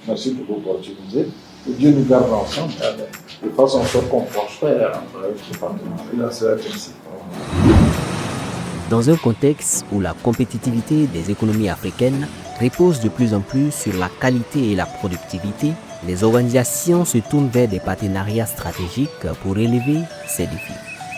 Merci pour l'opportunité. Que Dieu nous garde ensemble de façon à ce qu'on prospère avec ce partenariat. C'est la principe. Dans un contexte où la compétitivité des économies africaines repose de plus en plus sur la qualité et la productivité, les organisations se tournent vers des partenariats stratégiques pour relever ces défis.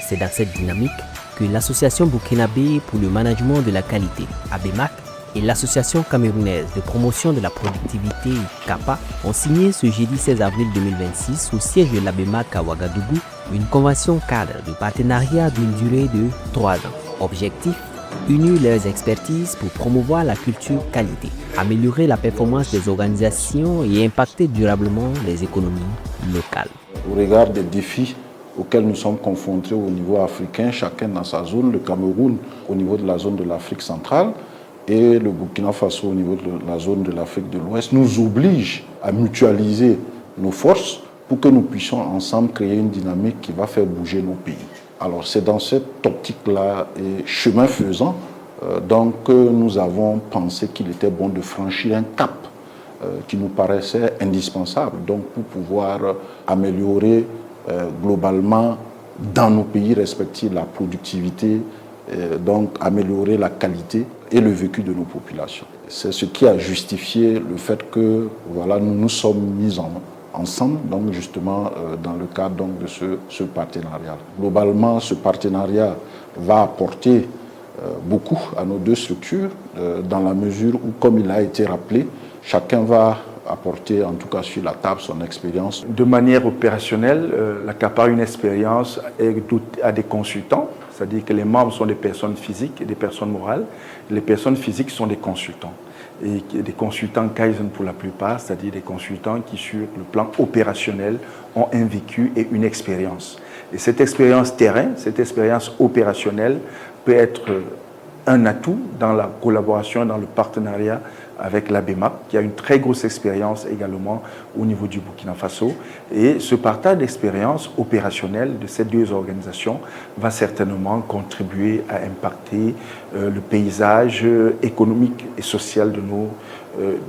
C'est dans cette dynamique que l'Association burkinabé pour le management de la qualité, ABEMAC, et l'Association camerounaise de promotion de la productivité, CAPA, ont signé ce jeudi 16 avril 2026 au siège de l'ABEMAC à Ouagadougou une convention cadre de partenariat d'une durée de 3 ans. Objectif: unir leurs expertises pour promouvoir la culture qualité, améliorer la performance des organisations et impacter durablement les économies locales. Au regard des défis auxquels nous sommes confrontés au niveau africain, chacun dans sa zone, le Cameroun au niveau de la zone de l'Afrique centrale et le Burkina Faso au niveau de la zone de l'Afrique de l'Ouest, nous oblige à mutualiser nos forces pour que nous puissions ensemble créer une dynamique qui va faire bouger nos pays. Alors c'est dans cette optique-là et chemin faisant donc nous avons pensé qu'il était bon de franchir un cap qui nous paraissait indispensable donc pour pouvoir améliorer globalement dans nos pays respectifs la productivité, donc améliorer la qualité et le vécu de nos populations. C'est ce qui a justifié le fait que voilà, nous nous sommes mis ensemble, donc justement dans le cadre donc, de ce partenariat. Globalement, ce partenariat va apporter beaucoup à nos deux structures, dans la mesure où, comme il a été rappelé, chacun va apporter, en tout cas sur la table, son expérience. De manière opérationnelle, la CAPA a une expérience à des consultants, c'est-à-dire que les membres sont des personnes physiques et des personnes morales. Les personnes physiques sont des consultants. Et des consultants Kaizen pour la plupart, c'est-à-dire des consultants qui, sur le plan opérationnel, ont un vécu et une expérience. Et cette expérience terrain, cette expérience opérationnelle peut être un atout dans la collaboration, dans le partenariat avec l'ABEMAC, qui a une très grosse expérience également au niveau du Burkina Faso. Et ce partage d'expérience opérationnelle de ces deux organisations va certainement contribuer à impacter le paysage économique et social de nos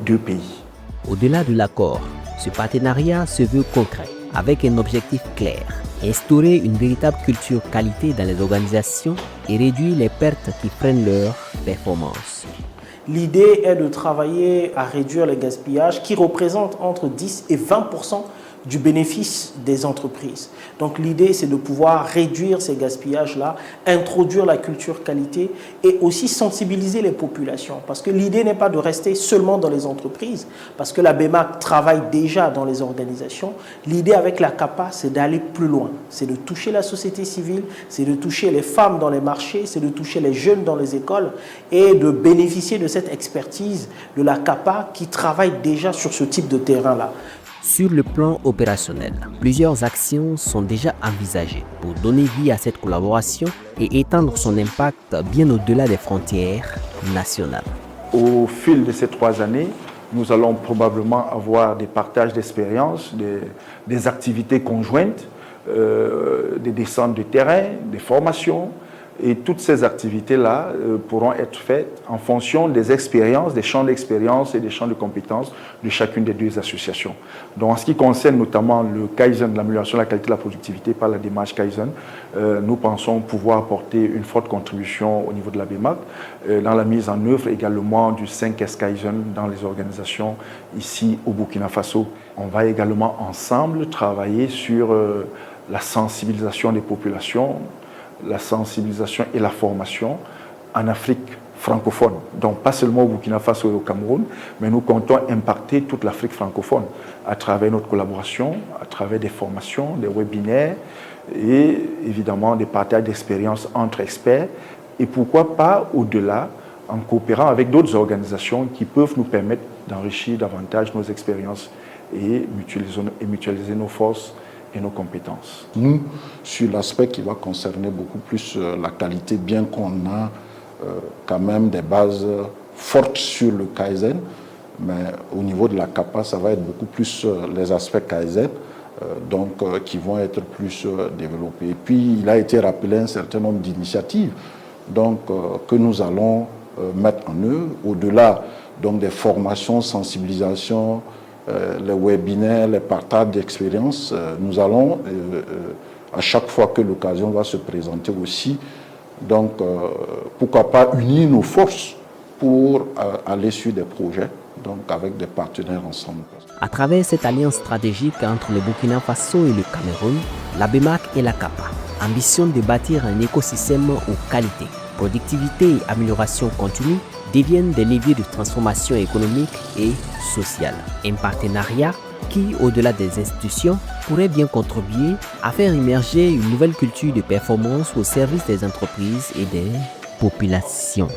deux pays. Au-delà de l'accord, ce partenariat se veut concret, avec un objectif clair: instaurer une véritable culture qualité dans les organisations et réduire les pertes qui freinent leur performance. L'idée est de travailler à réduire les gaspillages qui représentent entre 10 et 20% du bénéfice des entreprises. Donc l'idée, c'est de pouvoir réduire ces gaspillages-là, introduire la culture qualité et aussi sensibiliser les populations. Parce que l'idée n'est pas de rester seulement dans les entreprises, parce que la BEMAC travaille déjà dans les organisations. L'idée avec la CAPA, c'est d'aller plus loin. C'est de toucher la société civile, c'est de toucher les femmes dans les marchés, c'est de toucher les jeunes dans les écoles et de bénéficier de cette expertise de la CAPA qui travaille déjà sur ce type de terrain-là. Sur le plan opérationnel, plusieurs actions sont déjà envisagées pour donner vie à cette collaboration et étendre son impact bien au-delà des frontières nationales. Au fil de ces 3 années, nous allons probablement avoir des partages d'expériences, des activités conjointes, des descentes de terrain, des formations. Et toutes ces activités-là pourront être faites en fonction des expériences, des champs d'expérience et des champs de compétences de chacune des deux associations. Donc en ce qui concerne notamment le Kaizen, l'amélioration de la qualité de la productivité par la démarche Kaizen, nous pensons pouvoir apporter une forte contribution au niveau de la BEMAC dans la mise en œuvre également du 5S Kaizen dans les organisations ici au Burkina Faso. On va également ensemble travailler sur la sensibilisation des populations, la sensibilisation et la formation en Afrique francophone. Donc pas seulement au Burkina Faso et au Cameroun, mais nous comptons impacter toute l'Afrique francophone à travers notre collaboration, à travers des formations, des webinaires et évidemment des partages d'expériences entre experts et pourquoi pas au-delà en coopérant avec d'autres organisations qui peuvent nous permettre d'enrichir davantage nos expériences et mutualiser nos forces et nos compétences. Nous, sur l'aspect qui va concerner beaucoup plus la qualité, bien qu'on a quand même des bases fortes sur le Kaizen, mais au niveau de la CAPA, ça va être beaucoup plus les aspects Kaizen, qui vont être plus développés. Et puis, il a été rappelé un certain nombre d'initiatives que nous allons mettre en œuvre, au-delà des formations, sensibilisation, les webinaires, les partages d'expériences, nous allons, à chaque fois que l'occasion va se présenter aussi, donc pourquoi pas unir nos forces pour aller sur des projets, donc avec des partenaires ensemble. À travers cette alliance stratégique entre le Burkina Faso et le Cameroun, la BEMAC et la CAPA ambitionnent de bâtir un écosystème où qualité, productivité et amélioration continue deviennent des leviers de transformation économique et sociale. Un partenariat qui, au-delà des institutions, pourrait bien contribuer à faire émerger une nouvelle culture de performance au service des entreprises et des populations.